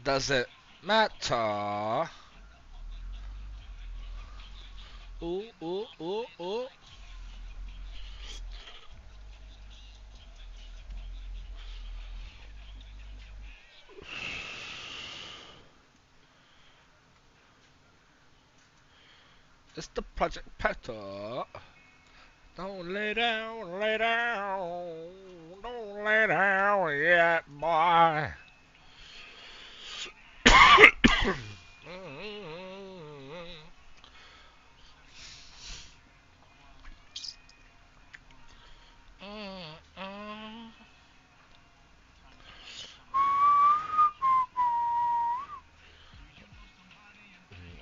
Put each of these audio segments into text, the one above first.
Doesn't matter. Ooh, ooh, ooh, ooh. It's the Project Petter. Don't lay down, lay down. Don't lay down yet, boy.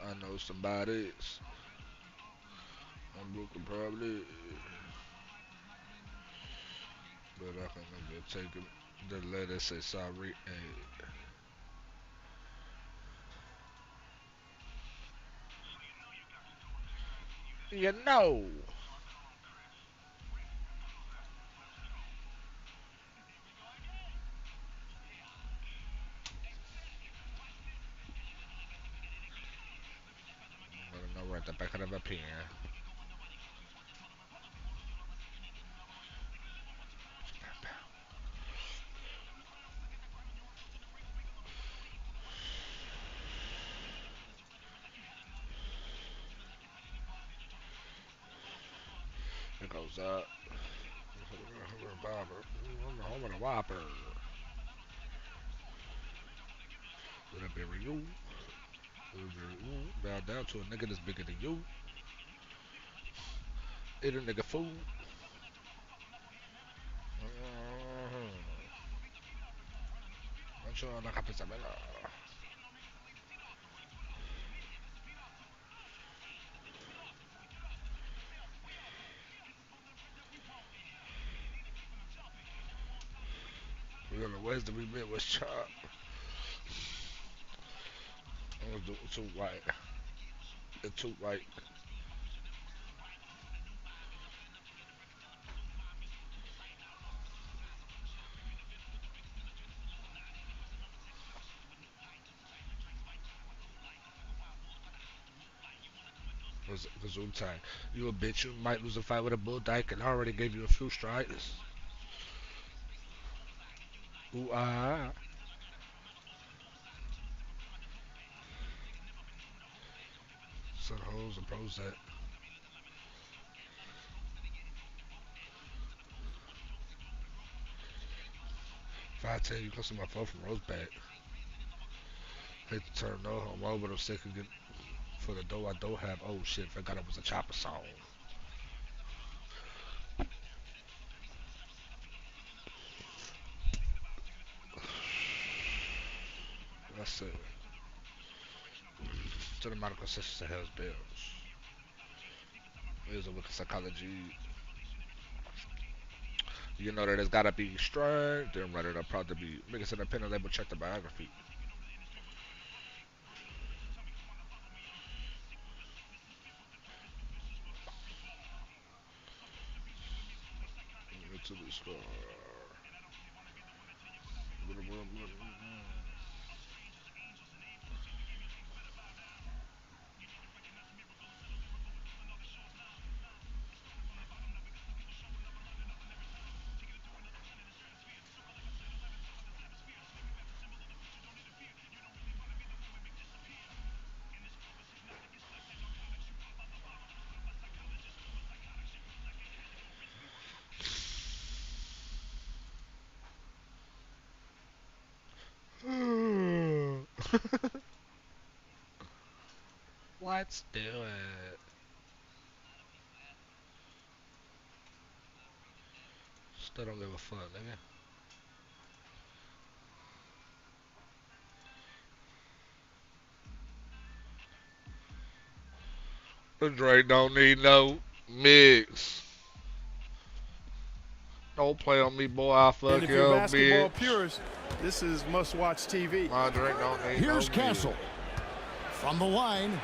I know somebody's. I'm looking probably, but I can never take it. The letter say sorry. Hey. You know. I don't know, right at the back of the pen. It goes up. Home of the Whopper. Would I bury you? Bow down to a nigga that's bigger than you. Eat a nigga food. Mancho la capizamela. We don't know where's the remit was chopped. I was doing too white. It's too white. Cause time. You a bitch, you might lose a fight with a bull dyke and I already gave you a few strikes. Ooh ah. Some hoes and pros that. If I tell you, come see my phone from Roseback. Hate to turn no homo, but I'm sick of getting for the dough I don't have. Oh shit, forgot it was a chopper song. That's it. To the medical sisters of Hell's Bells. Is a wicked psychology. You know that it's gotta be strength. Then write it up proud to be biggest independent label. Check the biography. To the scar. Let's do it. Still don't give a fuck, nigga. The Drake don't need no mix. Don't play on me, boy. I And fuck if you're a your basketball bitch. purist, this is must-watch TV. My Drake don't need Here's no Castle. mix. From the line.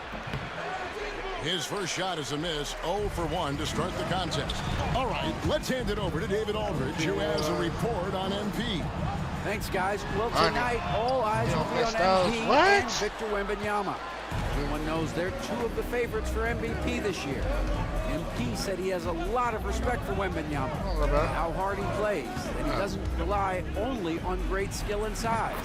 His first shot is a miss. 0 for 1 to start the contest. All right, let's hand it over to David Aldridge, who has a report on MP. Thanks, guys. Well, tonight, all eyes will be on MP and Victor Wembanyama. Everyone knows they're two of the favorites for MVP this year. MP said he has a lot of respect for Wembanyama, how hard he plays, and he doesn't rely only on great skill and size.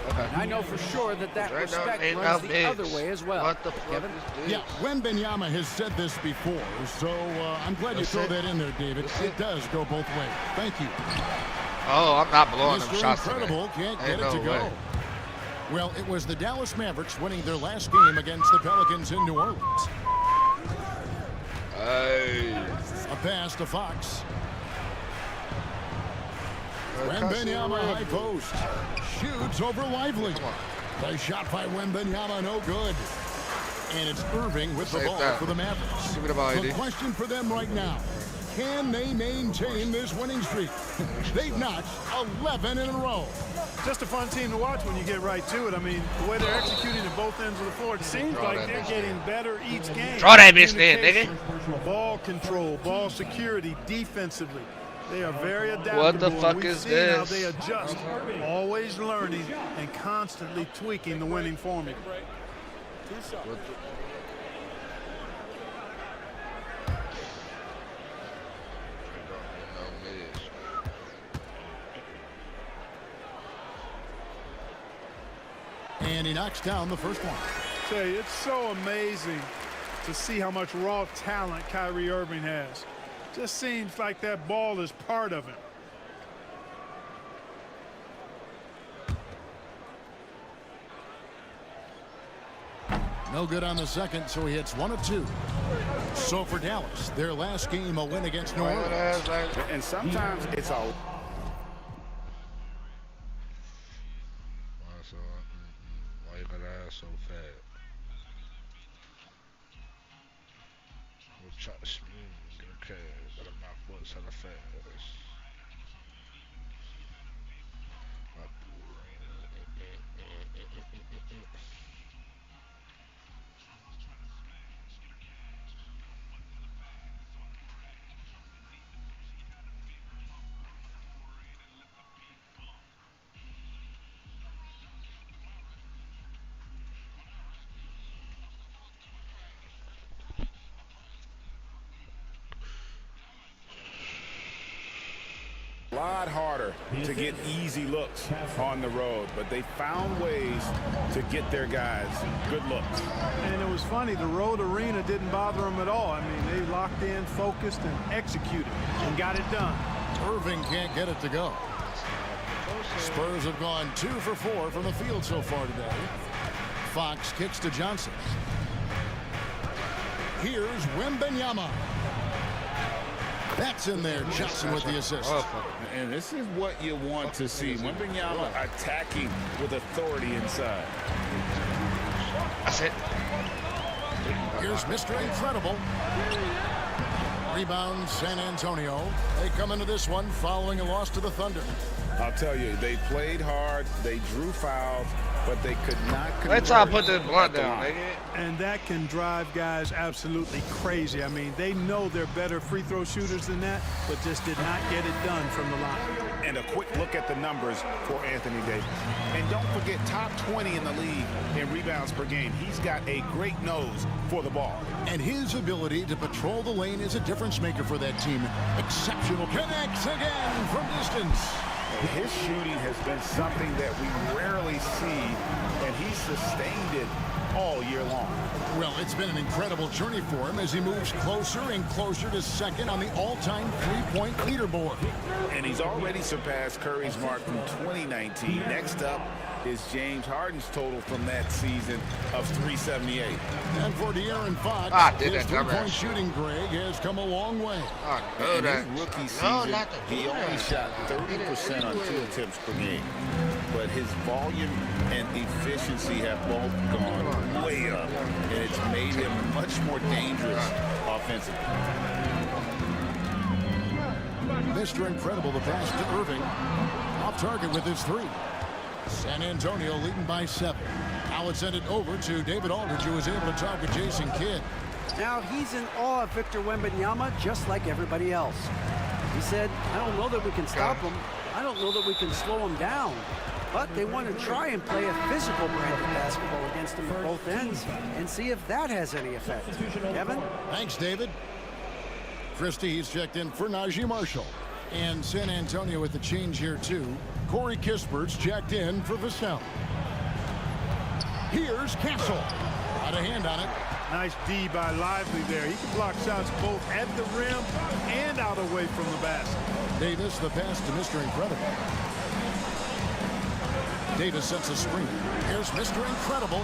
And I know for sure that respect runs the other way as well. What the fuck Kevin? is this? Yeah, Wembanyama has said this before, so I'm glad you throw that in there, David. It does go both ways. Thank you. Oh, I'm not blowing them Mr. shots Incredible today. can't get Ain't it to no way. go. Well, it was the Dallas Mavericks winning their last game against the Pelicans in New Orleans. Hey. A pass to Fox. Wembanyama high post. Shoots over Lively. The shot by Wembanyama, no good. And it's Irving with the ball for the Mavericks. Give me the ball, The question for them right now, can they maintain this winning streak? They've notched 11 in a row. Just a fun team to watch when you get right to it. I mean, the way they're executing at both ends of the floor, it seems like they're getting better each game. Draw that bitch in, nigga. Ball control, ball security, defensively. They are very adaptable. What the fuck is this? How they adjust, always learning and constantly tweaking the winning formula. And he knocks down the first one. Tell you, it's so amazing to see how much raw talent Kyrie Irving has. Just seems like that ball is part of him. No good on the second, so he hits 1 of 2. So for Dallas, their last game, a win against New Orleans. And sometimes it's all. Why you got ass so fat? Okay, but my foot's hella fast. A lot harder to get easy looks on the road, but they found ways to get their guys good looks. And it was funny, the road arena didn't bother them at all. I mean, they locked in, focused, and executed, and got it done. Irving can't get it to go. Spurs have gone 2 for 4 from the field so far today. Fox kicks to Johnson. Here's Wembanyama. That's in there. Johnson with the assist. And this is what you want to see. Wembanyama attacking with authority inside. That's it. Here's Mr. Incredible. Rebound, San Antonio. They come into this one following a loss to the Thunder. I'll tell you, they played hard, they drew fouls, but they could not convert. Let's all put this blunt down, nigga. And that can drive guys absolutely crazy. I mean, they know they're better free throw shooters than that, but just did not get it done from the line. And a quick look at the numbers for Anthony Davis. And don't forget, top 20 in the league in rebounds per game. He's got a great nose for the ball. And his ability to patrol the lane is a difference maker for that team. Exceptional. Connects again from distance. His shooting has been something that we rarely see, and he's sustained it all year long. Well, it's been an incredible journey for him as he moves closer and closer to second on the all-time three-point leaderboard. And he's already surpassed Curry's mark from 2019. Next up is James Harden's total from that season of 378. And for De'Aaron Fox, his three-point shooting, Greg, has come a long way. In his rookie season, he only shot 30% on 2 attempts per game. But his volume and efficiency have both gone way up, and it's made him much more dangerous offensively. Mr. Incredible, the pass to Irving. Off target with his 3. San Antonio leading by 7. Now it's sent it over to David Aldridge, who was able to talk with Jason Kidd. Now he's in awe of Victor Wembanyama, just like everybody else. He said, I don't know that we can stop him. I don't know that we can slow them down, but they want to try and play a physical brand of basketball against them at both ends and see if that has any effect. Kevin? Thanks, David. Christie, he's checked in for Najee Marshall. And San Antonio with the change here, too. Corey Kispert's checked in for Vassell. Here's Castle. Got a hand on it. Nice D by Lively there. He can block shots both at the rim and out away from the basket. Davis, the pass to Mr. Incredible. Davis sets a screen. Here's Mr. Incredible.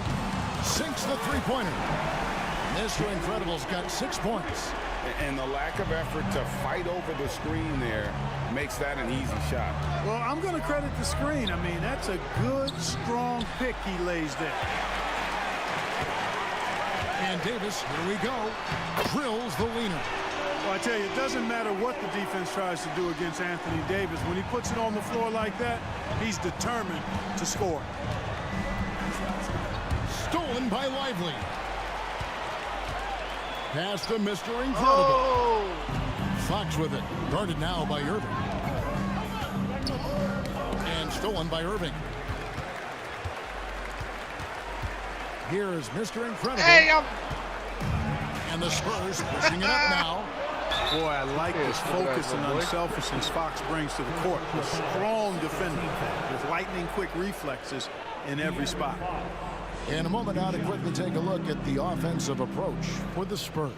Sinks the three-pointer. Mr. Incredible's got 6 points. And the lack of effort to fight over the screen there makes that an easy shot. Well, I'm going to credit the screen. I mean, that's a good, strong pick he lays there. And Davis, here we go, drills the leaner. Well, I tell you, it doesn't matter what the defense tries to do against Anthony Davis. When he puts it on the floor like that, he's determined to score. Stolen by Lively. Pass to Mr. Incredible. Oh! Fox with it. Guarded now by Irving. And stolen by Irving. Here is Mr. Incredible. Hey, And the Spurs pushing it up now. Boy, I like this focus and unselfishness Fox brings to the court. A strong defender with lightning-quick reflexes in every spot. In a moment now to quickly take a look at the offensive approach for the Spurs.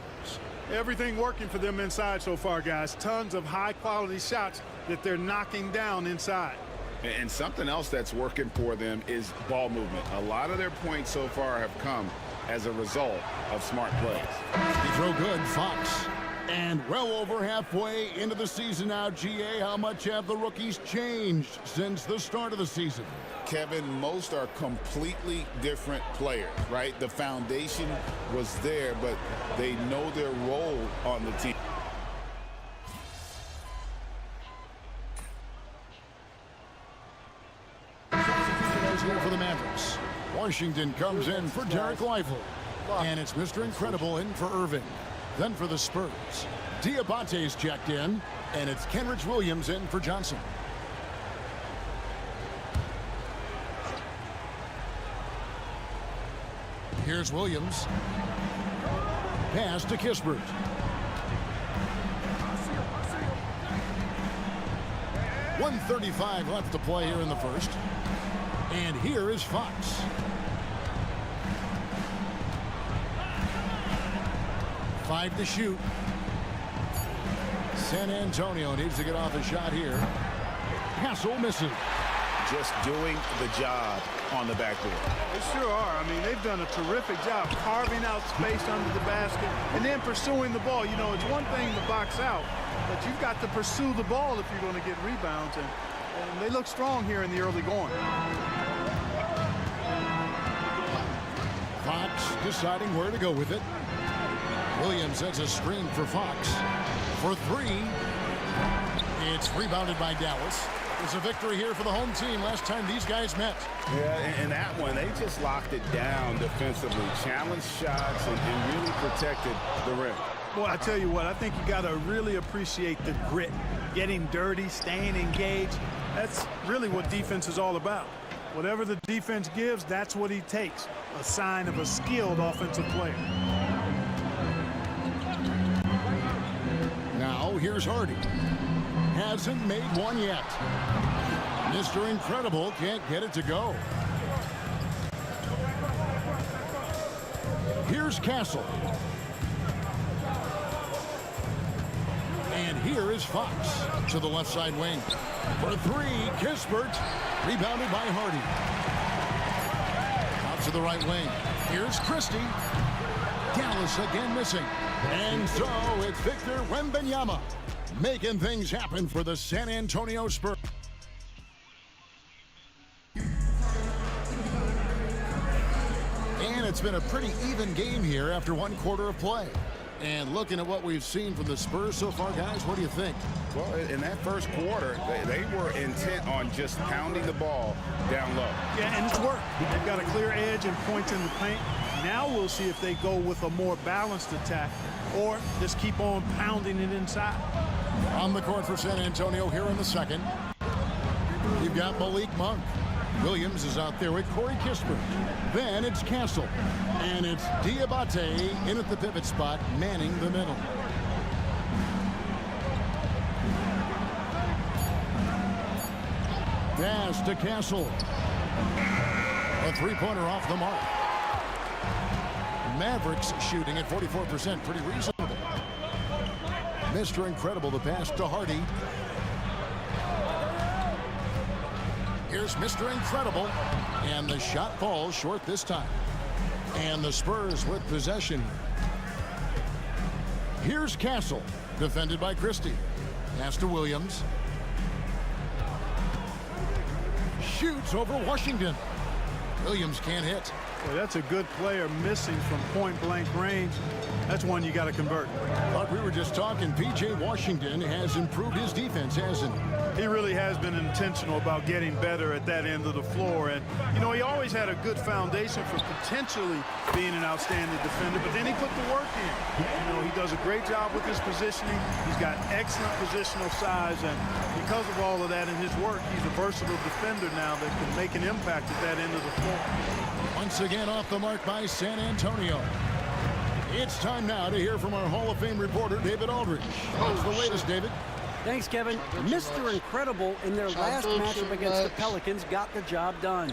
Everything working for them inside so far, guys. Tons of high-quality shots that they're knocking down inside. And something else that's working for them is ball movement. A lot of their points so far have come as a result of smart plays. They throw good, Fox. And well over halfway into the season now, GA, how much have the rookies changed since the start of the season? Kevin, most are completely different players, right? The foundation was there, but they know their role on the team. Here for the Mavericks. Washington comes in for Derek Lively. And it's Mr. Incredible in for Irving. Then for the Spurs, Diabate's checked in, and it's Kenrich Williams in for Johnson. Here's Williams. Pass to Kispert. .135 left to play here in the first. And here is Fox. Five to shoot. San Antonio needs to get off a shot here. Castle misses. Just doing the job on the backboard. They sure are. I mean, they've done a terrific job carving out space under the basket and then pursuing the ball. You know, it's one thing to box out, but you've got to pursue the ball if you're going to get rebounds. And they look strong here in the early going. Fox deciding where to go with it. Williams sets a screen for Fox. For three. It's rebounded by Dallas. It's a victory here for the home team last time these guys met. Yeah, and that one, they just locked it down defensively. Challenged shots and really protected the rim. Well, I tell you what, I think you got to really appreciate the grit. Getting dirty, staying engaged. That's really what defense is all about. Whatever the defense gives, that's what he takes. A sign of a skilled offensive player. Now here's Hardy. Hasn't made one yet. Mr. Incredible can't get it to go. Here's Castle. And here is Fox to the left side wing. For three, Kispert. Rebounded by Hardy. Out to the right wing. Here's Christie. Dallas again missing. And so it's Victor Wembanyama making things happen for the San Antonio Spurs. And it's been a pretty even game here after one quarter of play. And looking at what we've seen from the Spurs so far, guys, what do you think? Well, in that first quarter, they were intent on just pounding the ball down low. Yeah, and it's worked. They've got a clear edge and points in the paint. Now we'll see if they go with a more balanced attack or just keep on pounding it inside. On the court for San Antonio here in the second. got Malik Monk. Williams is out there with Corey Kispert. Then it's Castle. And it's Diabate in at the pivot spot, manning the middle. Pass to Castle. A three-pointer off the mark. Mavericks shooting at 44%. Pretty reasonable. Mr. Incredible, the pass to Hardy. Here's Mr. Incredible. And the shot falls short this time. And the Spurs with possession. Here's Castle. Defended by Christie. Pass to Williams. Shoots over Washington. Williams can't hit. Boy, that's a good player missing from point-blank range. That's one you got to convert. But we were just talking, P.J. Washington has improved his defense, hasn't he? He really has been intentional about getting better at that end of the floor. And, you know, he always had a good foundation for potentially being an outstanding defender, but then he put the work in. You know, he does a great job with his positioning. He's got excellent positional size, and because of all of that in his work, he's a versatile defender now that can make an impact at that end of the floor. Once again off the mark by San Antonio. It's time now to hear from our Hall of Fame reporter, David Aldridge. What's the latest, David? Thanks, Kevin. Mr. Incredible in their last matchup against the Pelicans got the job done.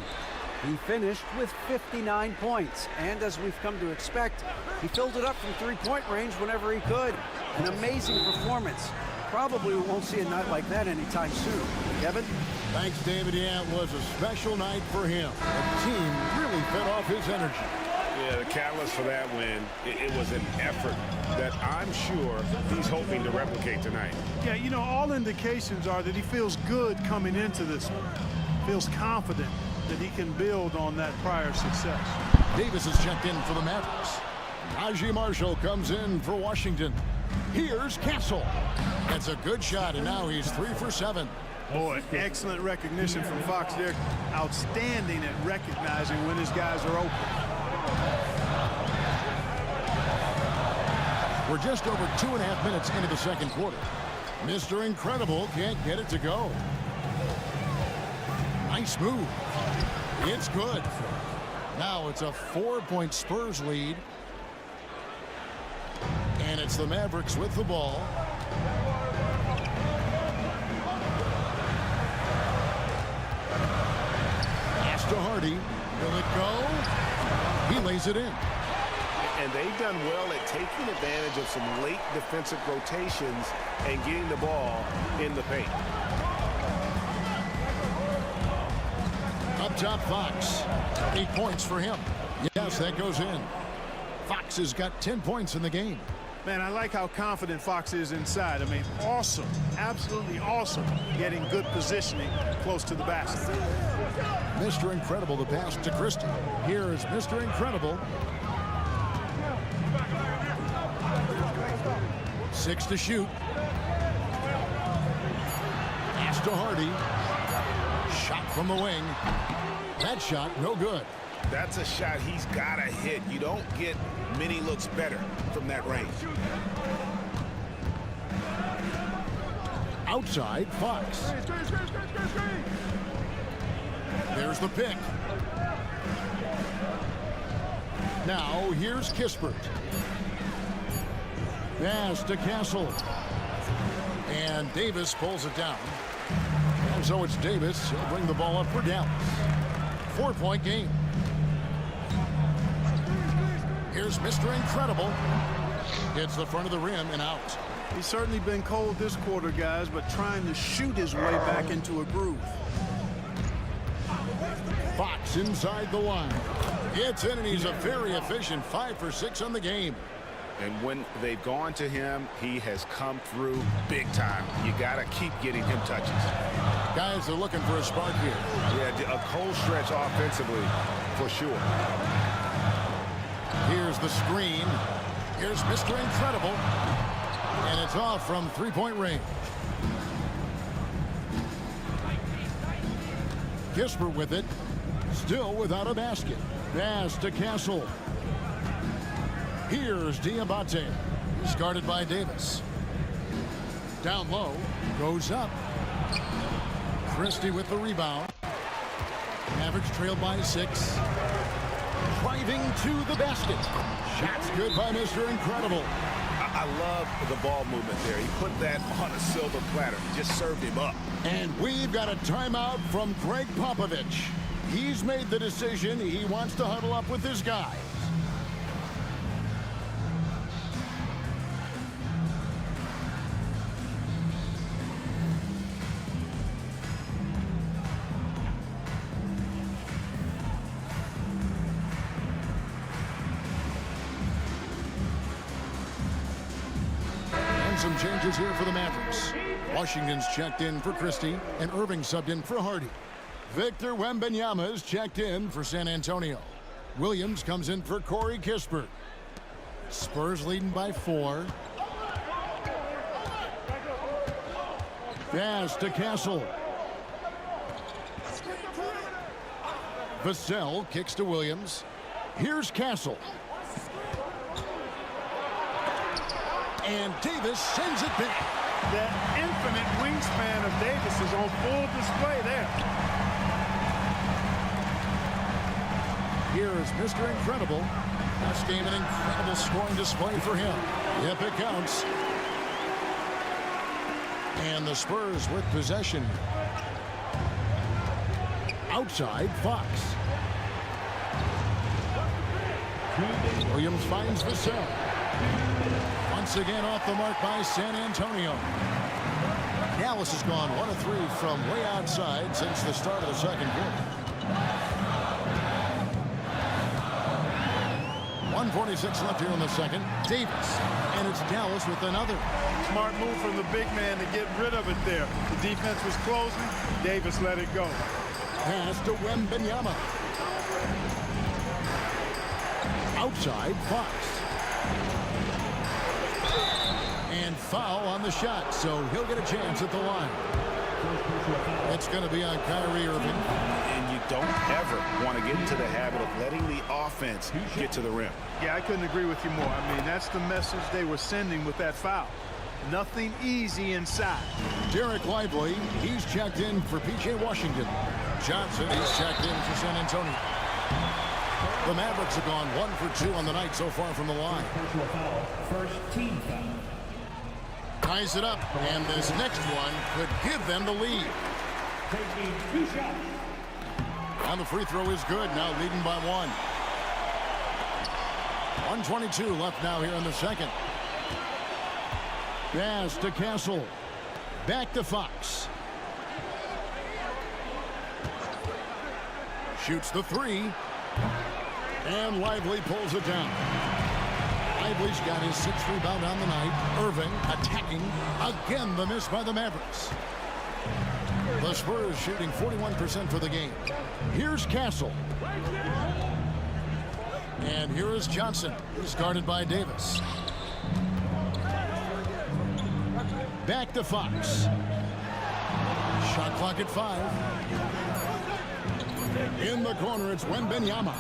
He finished with 59 points, and as we've come to expect, he filled it up from three-point range whenever he could. An amazing performance. Probably won't see a night like that anytime soon. Kevin? Thanks, David. Yeah, it was a special night for him. The team really fed off his energy. Yeah, the catalyst for that win, it was an effort that I'm sure he's hoping to replicate tonight. Yeah, you know, all indications are that he feels good coming into this one. Feels confident that he can build on that prior success. Davis has checked in for the Mavericks. Najee Marshall comes in for Washington. Here's Castle. That's a good shot, and now he's 3 for 7. Boy, excellent recognition from Fox there. Outstanding at recognizing when his guys are open. We're just over 2.5 minutes into the second quarter. Mr. Incredible can't get it to go. Nice move. It's good. Now it's a 4-point Spurs lead. And it's the Mavericks with the ball. Pass to Hardy. Will it go? He lays it in. And they've done well at taking advantage of some late defensive rotations and getting the ball in the paint. Up top, Fox. 8 points for him. Yes, that goes in. Fox has got 10 points in the game. Man, I like how confident Fox is inside. I mean, awesome. Absolutely awesome. Getting good positioning close to the basket. Mr. Incredible, the pass to Christie. Here is Mr. Incredible. 6 to shoot. Pass to Hardy. Shot from the wing. That shot, no good. That's a shot he's got to hit. You don't get many looks better from that range. Outside, Fox. There's the pick. Now, here's Kispert. Pass to Castle. And Davis pulls it down. And so it's Davis. He'll bring the ball up for Dallas. 4-point game. Here's Mr. Incredible. Hits the front of the rim and out. He's certainly been cold this quarter, guys, but trying to shoot his way back into a groove. Fox inside the line. It's in, and he's a very efficient 5 for 6 on the game. And when they've gone to him, he has come through big time. You got to keep getting him touches. Guys are looking for a spark here. Yeah, a cold stretch offensively for sure. Here's the screen. Here's Mr. Incredible. And it's off from 3-point range. Kispert with it. Still without a basket. Pass to Castle. Here's Diabate. He's guarded by Davis. Down low. Goes up. Christie with the rebound. Mavericks trailed by 6. Driving to the basket. Shots good by Mr. Incredible. I love the ball movement there. He put that on a silver platter. Just served him up. And we've got a timeout from Greg Popovich. He's made the decision. He wants to huddle up with his guys. Some changes here for the Mavericks. Washington's checked in for Christie, and Irving subbed in for Hardy. Victor Wembanyama is checked in for San Antonio. Williams comes in for Corey Kispert. Spurs leading by 4. Pass to Castle. Vassell kicks to Williams. Here's Castle. And Davis sends it back. That infinite wingspan of Davis is on full display there. Here is Mr. Incredible. Last game, an incredible scoring display for him. Yep, it counts. And the Spurs with possession. Outside, Fox. Williams finds Vassell. Once again off the mark by San Antonio. Dallas has gone 1 of 3 from way outside since the start of the second quarter. 1:46 left here in the second. Davis, and it's Dallas with another. Smart move from the big man to get rid of it there. The defense was closing. Davis let it go. Pass to Wembanyama. Outside, Fox. And foul on the shot, so he'll get a chance at the line. It's going to be on Kyrie Irving. And you don't ever want to get into the habit of letting the offense get to the rim. Yeah, I couldn't agree with you more. I mean, that's the message they were sending with that foul. Nothing easy inside. Derek Lively, he's checked in for P.J. Washington. Johnson, he's checked in for San Antonio. The Mavericks have gone 1 for 2 on the night so far from the line. First team foul. Ties it up, and this next one could give them the lead. Taking 2 shots. And the free throw is good, now leading by 1. 1:22 left now here in the second. Pass to Castle. Back to Fox. Shoots the 3. And Lively pulls it down. Lively's got his 6th rebound on the night. Irving attacking. Again, the miss by the Mavericks. The Spurs shooting 41% for the game. Here's Castle. And here is Johnson. He's guarded by Davis. Back to Fox. Shot clock at 5. In the corner, it's Wembanyama.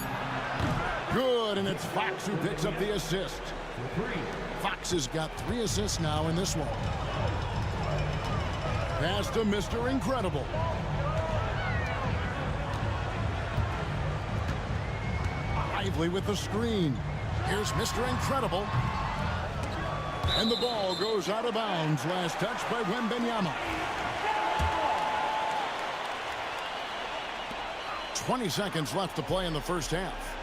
Good, and it's Fox who picks up the assist. Fox has got 3 assists now in this one. Pass to Mr. Incredible. Lively with the screen. Here's Mr. Incredible. And the ball goes out of bounds. Last touch by Wembanyama. 20 seconds left to play in the first half.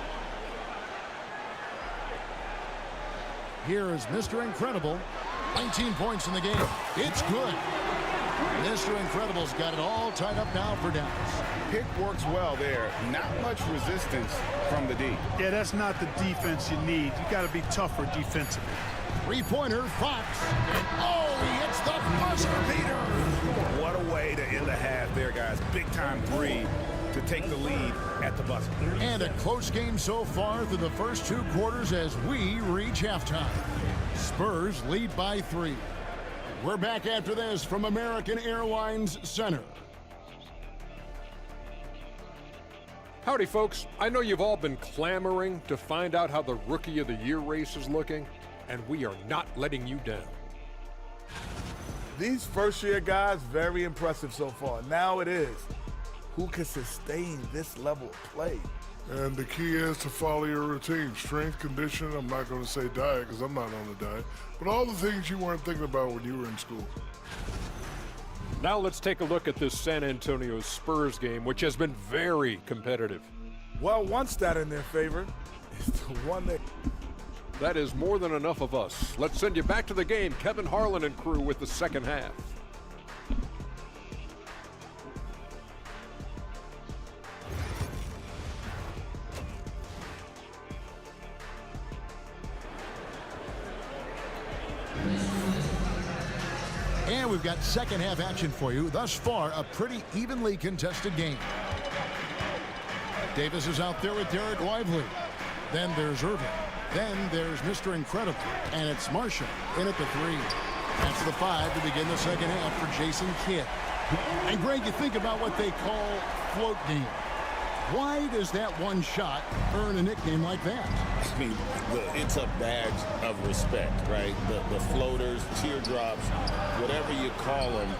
Here is Mr. Incredible. 19 points in the game. It's good. Mr. Incredible's got it all tied up now for Dallas. Pick works well there. Not much resistance from the D. Yeah, that's not the defense you need. You got to be tougher defensively. 3-pointer, Fox. And oh, he hits the buzzer beater. What a way to end the half there, guys. Big time 3 to take the lead at the buzzer. And a close game so far through the first 2 quarters as we reach halftime. Spurs lead by 3. We're back after this from American Airlines Center. Howdy, folks. I know you've all been clamoring to find out how the Rookie of the Year race is looking, and we are not letting you down. These first-year guys, very impressive so far. Now it is, who can sustain this level of play? And the key is to follow your routine. Strength, conditioning, I'm not going to say diet because I'm not on a diet, but all the things you weren't thinking about when you were in school. Now let's take a look at this San Antonio Spurs game, which has been very competitive. Well, one stat in their favor is the one that... That is more than enough of us. Let's send you back to the game. Kevin Harlan and crew with the second half. And we've got second half action for you. Thus far, a pretty evenly contested game. Davis is out there with Derek Lively. Then there's Irving. Then there's Mr. Incredible. And it's Marshall in at the 3. That's the 5 to begin the second half for Jason Kidd. And Greg, you think about what they call float game. Why does that one shot earn a nickname like that? I mean, it's a badge of respect, right? The floaters, teardrops, whatever you call them,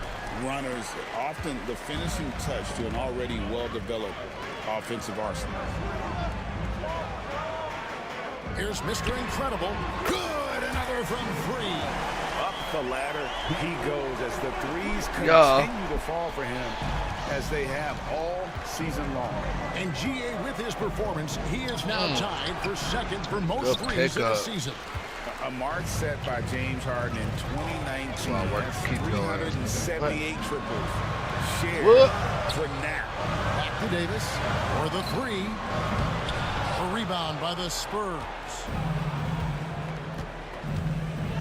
runners, often the finishing touch to an already well-developed offensive arsenal. Here's Mr. Incredible. Good, another from 3. Up the ladder he goes as the threes continue to fall for him as they have all season long. And GA with his performance, he is now tied for second for most threes in the season. A mark set by James Harden in 2019. That's 378 triples. Shared for now. Back to Davis for the 3. A rebound by the Spurs.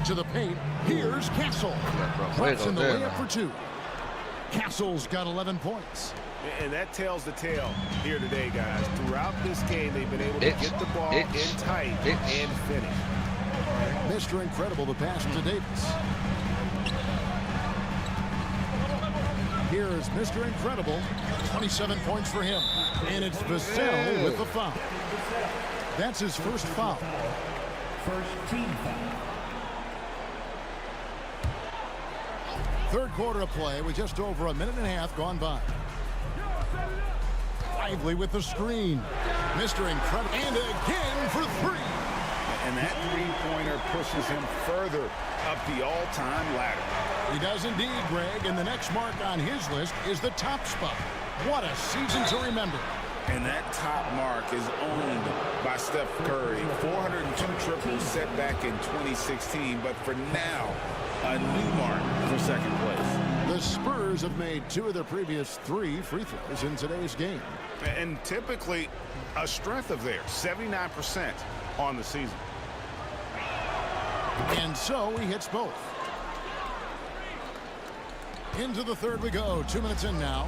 To the paint. Here's Castle. Drops in the layup for 2. Castle's got 11 points. And that tells the tale here today, guys. Throughout this game, they've been able to get the ball in tight and finish. Mr. Incredible, the pass to Davis. Here's Mr. Incredible. 27 points for him. And it's Vassell with the foul. That's his first foul. First team foul. Third quarter of play with just over a minute and a half gone by. Lively with the screen. Mr. Incredible. And again for 3. And that three-pointer pushes him further up the all-time ladder. He does indeed, Greg. And the next mark on his list is the top spot. What a season to remember. And that top mark is owned by Steph Curry. 402 triples set back in 2016. But for now, a new mark for second place. The Spurs have made 2 of their previous 3 free throws in today's game. And typically a strength of theirs, 79% on the season. And so he hits both. Into the third we go. 2 minutes in now.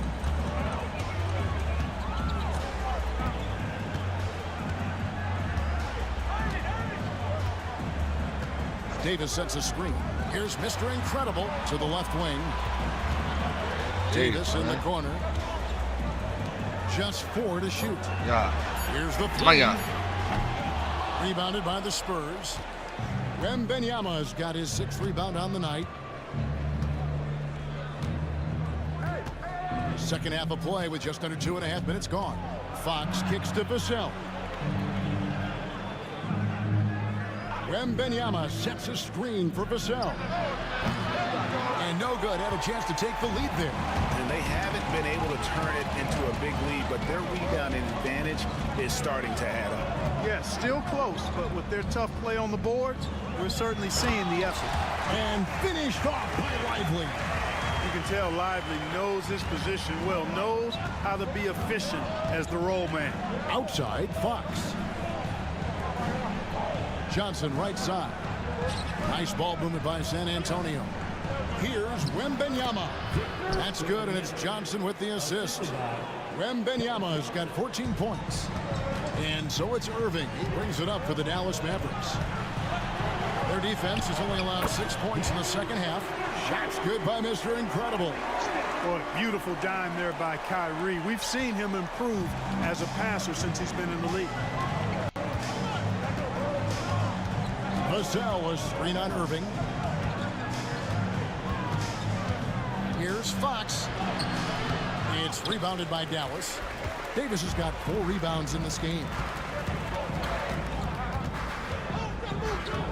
Davis sets a screen. Here's Mr. Incredible to the left wing. Davis in the corner. Just 4 to shoot. Here's the 3. Rebounded by the Spurs. Wembanyama's got his 6th rebound on the night. Second half of play with just under 2.5 minutes gone. Fox kicks to Vassell. Wembanyama sets a screen for Vassell. And no good. Had a chance to take the lead there. And they haven't been able to turn it into a big lead, but their rebounding advantage is starting to add up. Yeah, still close, but with their tough play on the boards, we're certainly seeing the effort. And finished off by Lively. You can tell Lively knows his position well, knows how to be efficient as the roll man. Outside, Fox. Johnson right side. Nice ball movement by San Antonio. Here's Wembanyama. That's good, and it's Johnson with the assist. Wembanyama's got 14 points. And so it's Irving. He brings it up for the Dallas Mavericks. Their defense has only allowed 6 points in the second half. Shots good by Mr. Incredible. Boy, beautiful dime there by Kyrie. We've seen him improve as a passer since he's been in the league. Vassell was screen on Irving. Here's Fox. It's rebounded by Dallas. Davis has got 4 rebounds in this game.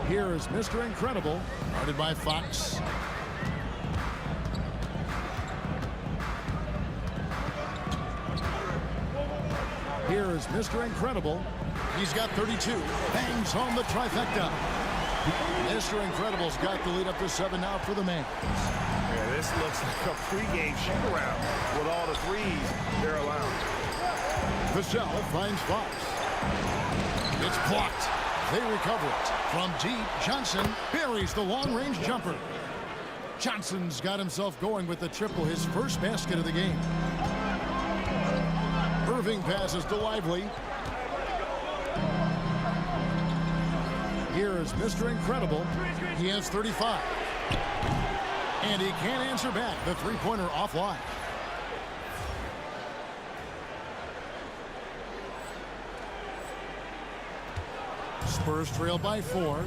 Here is Mr. Incredible, guarded by Fox. Here is Mr. Incredible. He's got 32. Bangs home the trifecta. Mr. Incredible's got the lead up to 7 now for the man. Yeah, this looks like a pregame shoot-around with all the threes they're allowing. Vassell finds Fox. It's blocked. They recover it. From deep, Johnson buries the long-range jumper. Johnson's got himself going with the triple, his first basket of the game. Irving passes to Lively. Here is Mr. Incredible. He has 35. And he can't answer back. The three-pointer offline. Spurs trail by 4.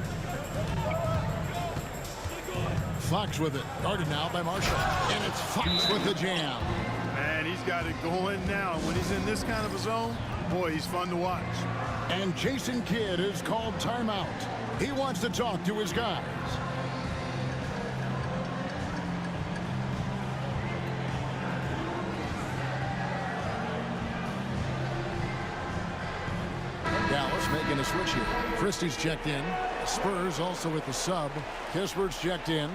Fox with it. Guarded now by Marshall. And it's Fox with the jam. Man, he's got it going now. When he's in this kind of a zone, boy, he's fun to watch. And Jason Kidd is called timeout. He wants to talk to his guys. Dallas making a switch here. Christie's checked in. Spurs also with the sub. Kispert's checked in.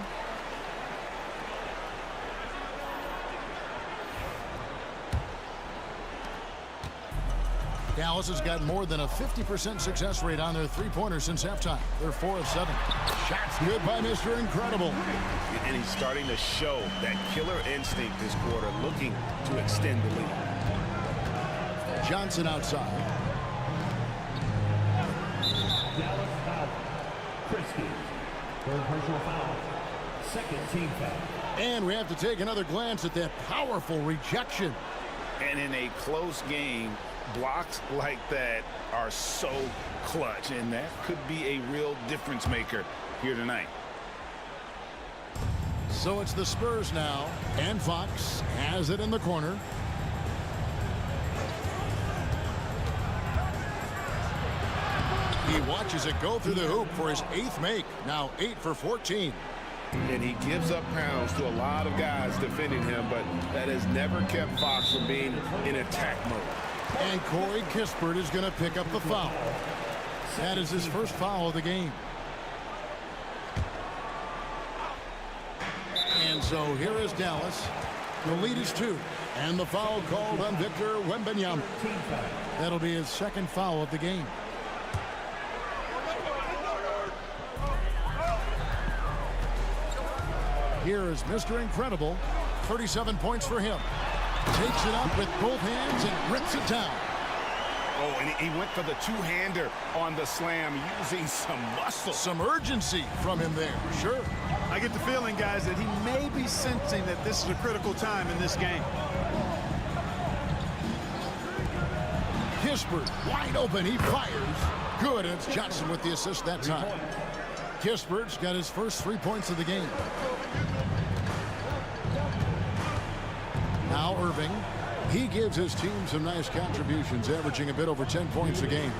Dallas has got more than a 50% success rate on their three-pointers since halftime. They're 4 of 7. Shots good by Mr. Incredible. And he's starting to show that killer instinct this quarter, looking to extend the lead. Johnson outside. Dallas foul. Christie. Third personal foul. Second team foul. And we have to take another glance at that powerful rejection. And in a close game, blocks like that are so clutch, and that could be a real difference maker here tonight. So it's the Spurs now, and Fox has it in the corner. He watches it go through the hoop for his 8th make. Now 8 for 14. And he gives up pounds to a lot of guys defending him, but that has never kept Fox from being in attack mode. And Corey Kispert is going to pick up the foul. That is his first foul of the game. And so here is Dallas. The lead is 2. And the foul called on Victor Wembanyama. That'll be his second foul of the game. Here is Mr. Incredible. 37 points for him. Takes it up with both hands and rips it down. Oh, and he went for the two-hander on the slam, using some muscle. Some urgency from him there, sure. I get the feeling, guys, that he may be sensing that this is a critical time in this game. Kispert wide open, he fires. Good, and it's Johnson with the assist that time. Kispert's got his first 3 points of the game. Now Irving. He gives his team some nice contributions, averaging a bit over 10 points a game.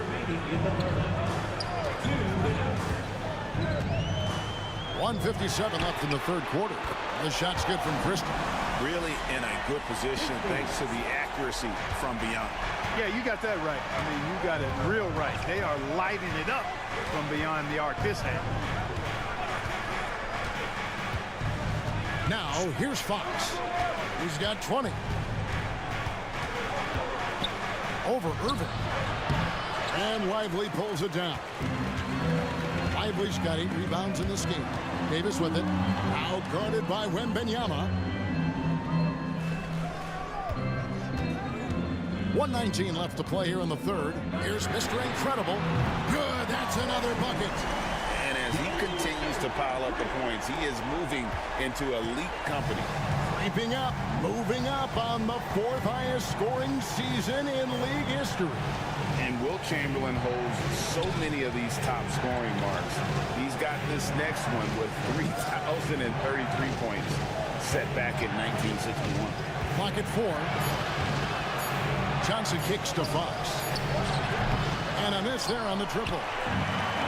1:57 left in the third quarter. The shot's good from Christie. Really in a good position thanks to the accuracy from beyond. Yeah, you got that right. I mean, you got it real right. They are lighting it up from beyond the arc this hand. Now, here's Fox. He's got 20. Over Irving. And Lively pulls it down. Lively's got 8 rebounds in this game. Davis with it. Now guarded by Wembanyama. 1:19 left to play here in the third. Here's Mr. Incredible. Good, that's another bucket. And as he continues to pile up the points, he is moving into elite company. Creeping up, moving up on the 4th highest scoring season in league history. And Wilt Chamberlain holds so many of these top scoring marks. He's got this next one with 3,033 points. set back in 1961. Clock at 4. Johnson kicks to Fox. And a miss there on the triple.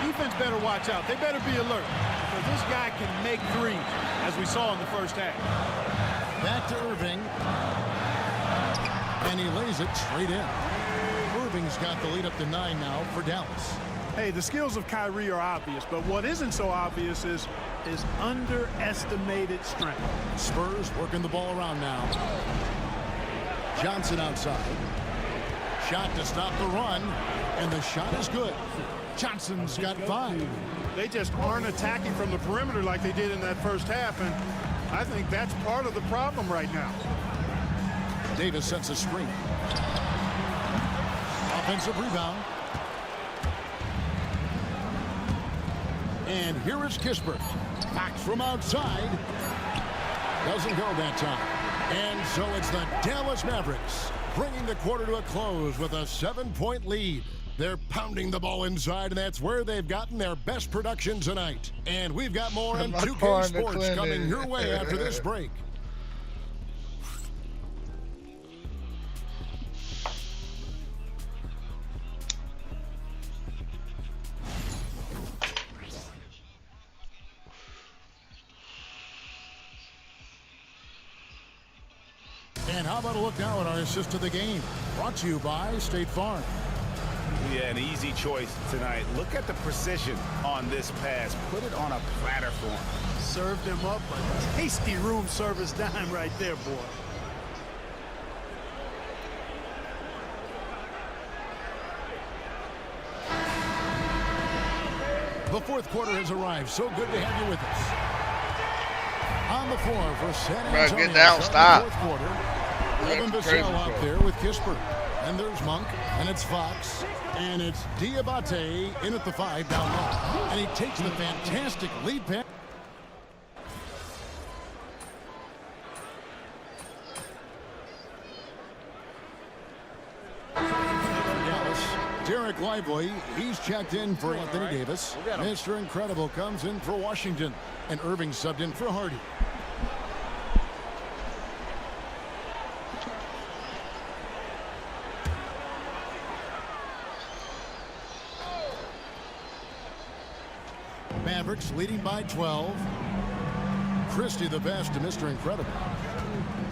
Defense better watch out. They better be alert, because this guy can make threes, as we saw in the first half. Back to Irving. And he lays it straight in. Irving's got the lead up to 9 now for Dallas. Hey, the skills of Kyrie are obvious, but what isn't so obvious is his underestimated strength. Spurs working the ball around now. Johnson outside. Shot to stop the run, and the shot is good. Johnson's got 5. They just aren't attacking from the perimeter like they did in that first half, and I think that's part of the problem right now. Davis sets a screen. Offensive rebound. And here is Kispert. Fox from outside. Doesn't go that time. And so it's the Dallas Mavericks bringing the quarter to a close with a 7-point lead. They're pounding the ball inside, and that's where they've gotten their best production tonight. And we've got more on 2K Sports coming your way after this break. And how about a look now at our assist of the game? Brought to you by State Farm. Yeah, an easy choice tonight. Look at the precision on this pass. Put it on a platter for him. Served him up a tasty room service dime right there, boy. The fourth quarter has arrived. So good to have you with us. On the floor for San Antonio. Get down, stop. Fourth quarter. Evan Vassell out there with Kispert. And there's Monk, and it's Fox, and it's Diabate in at the 5 down low. And he takes the fantastic lead pass. Dallas, Derek Lively, he's checked in for Anthony Davis. Mr. Incredible comes in for Washington, and Irving subbed in for Hardy. Mavericks leading by 12. Christie the best to Mr. Incredible.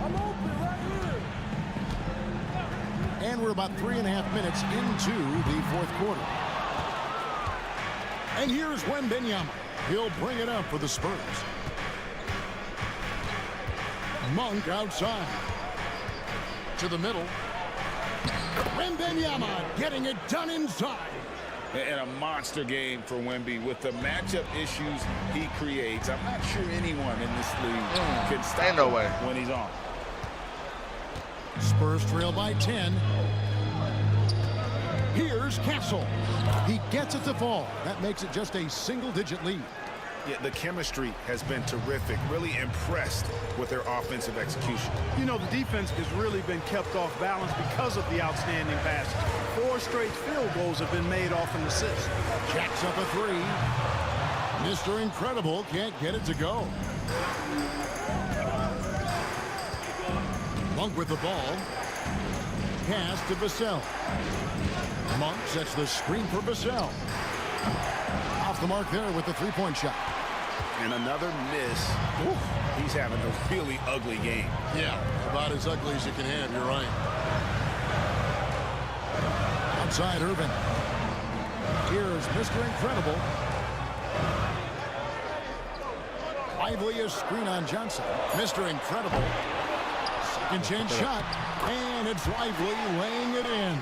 I'm open right here. And we're about 3.5 minutes into the fourth quarter. And here's Wembanyama. He'll bring it up for the Spurs. Monk outside. To the middle. Wembanyama getting it done inside. And a monster game for Wemby with the matchup issues he creates. I'm not sure anyone in this league can stop him when he's on. Spurs trail by 10. Here's Castle. He gets it to fall. That makes it just a single-digit lead. Yeah, the chemistry has been terrific. Really impressed with their offensive execution. You know, the defense has really been kept off balance because of the outstanding passes. 4 straight field goals have been made off an assist. Jacks up a 3. Mr. Incredible can't get it to go. Monk with the ball. Pass to Vassell. Monk sets the screen for Vassell. Off the mark there with the 3-point shot. And another miss. Ooh, he's having a really ugly game. Yeah, about as ugly as you can have, you're right. Outside Irving. Here's Mr. Incredible. Lively a screen on Johnson. Mr. Incredible. Second chance shot. And it's Lively laying it in.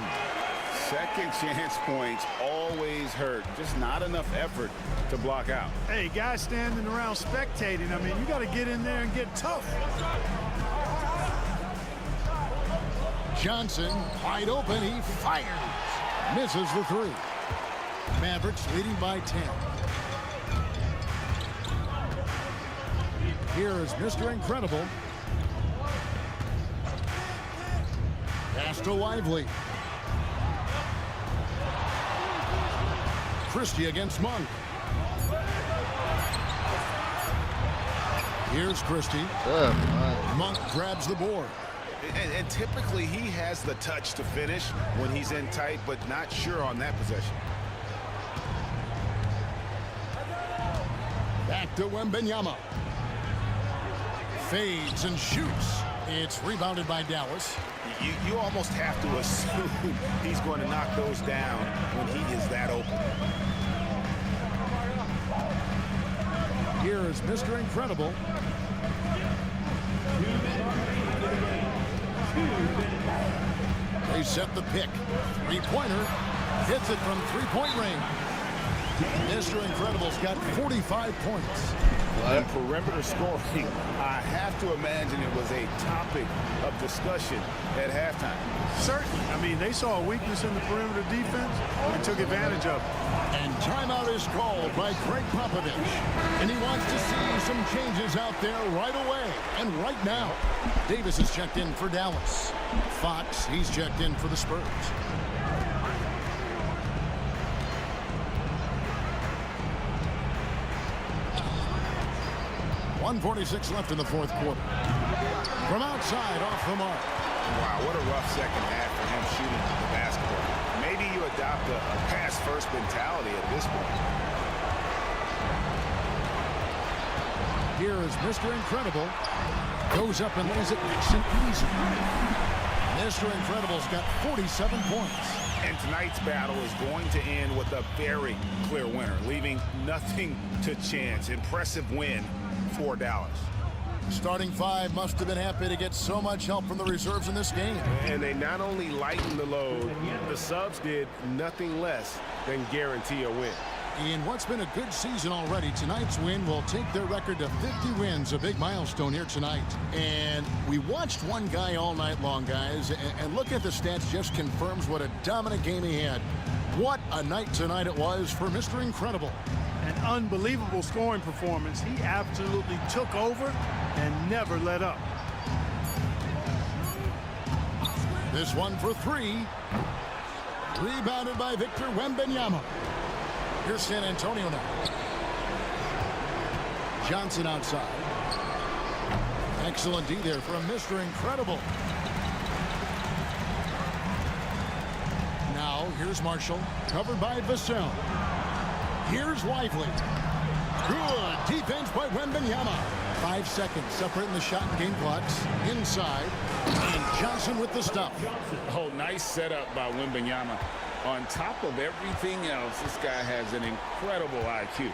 Second chance points always hurt. Just not enough effort to block out. Hey, guys standing around spectating, I mean, you got to get in there and get tough. Johnson wide open. He fires. Misses the 3. Mavericks leading by 10. Here is Mr. Incredible. Pass to Lively. Christie against Monk. Here's Christie. Monk grabs the board. And typically he has the touch to finish when he's in tight, but not sure on that possession. Back to Wembanyama. Fades and shoots. It's rebounded by Dallas. You almost have to assume he's going to knock those down when he is that open. Here is Mr. Incredible. They set the pick. Three-pointer. Hits it from three-point range. Mr. Incredible's got 45 points. And perimeter scoring, I have to imagine it was a topic of discussion at halftime. Certainly. I mean, they saw a weakness in the perimeter defense and took advantage of it. And timeout is called by Greg Popovich. And he wants to see some changes out there right away and right now. Davis is checked in for Dallas. Fox, he's checked in for the Spurs. 1:46 left in the fourth quarter. From outside, off the mark. Wow, what a rough second half for him shooting the basketball. Maybe you adopt a pass-first mentality at this point. Here is Mr. Incredible. Goes up and lays it nice and easy. Mr. Incredible's got 47 points. And tonight's battle is going to end with a very clear winner, leaving nothing to chance. Impressive win for Dallas. Starting five must have been happy to get so much help from the reserves in this game. And they not only lightened the load, the subs did nothing less than guarantee a win. In what's been a good season already, tonight's win will take their record to 50 wins, a big milestone here tonight. And we watched one guy all night long, guys, and look at the stats, just confirms what a dominant game he had. What a night tonight it was for Mr. Incredible. An unbelievable scoring performance. He absolutely took over and never let up. This one for three. Rebounded by Victor Wembanyama. Here's San Antonio now. Johnson outside. Excellent D there from Mr. Incredible. Now here's Marshall, covered by Vassell. Here's Lively. Good defense by Wembanyama. 5 seconds separating the shot and game clocks. Inside. And Johnson with the stop. Oh, nice setup by Wembanyama. On top of everything else, this guy has an incredible IQ.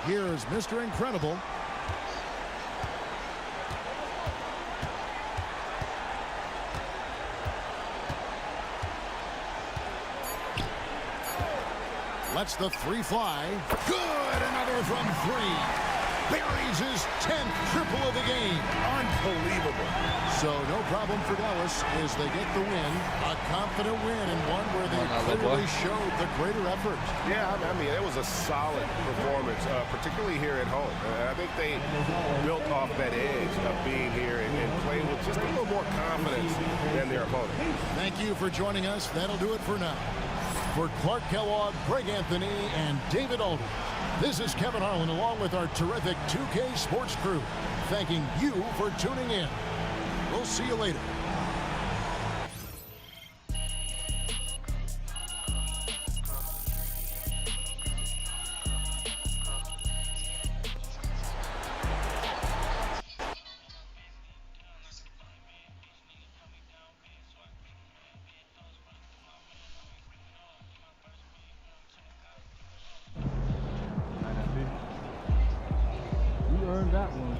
Here's Mr. Incredible. Lets the three fly. Good! Another from three. Buries his 10th triple of the game. Unbelievable. So no problem for Dallas as they get the win. A confident win and one where they clearly showed the greater effort. Yeah, I mean, it was a solid performance, particularly here at home. I think they built off that edge of being here and playing with just a little more confidence than their opponent. Thank you for joining us. That'll do it for now. For Clark Kellogg, Greg Anthony, and David Aldridge, this is Kevin Harlan along with our terrific 2K Sports crew, thanking you for tuning in. We'll see you later. That one.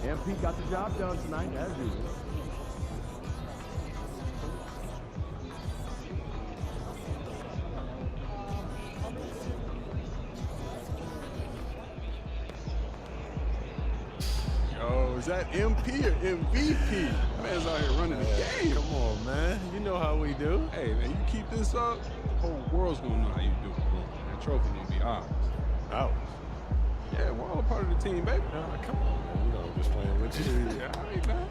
MP got the job done tonight, as usual. Yo, is that MP or MVP? Man's out here running the game. Come on, man. You know how we do. Hey, man, you keep this up, the whole world's gonna know how you do it. That trophy gonna be ours. Ours? Yeah, we're all a part of the team, baby. Come on, man. You know, I'm just playing with you. Yeah, all right, man.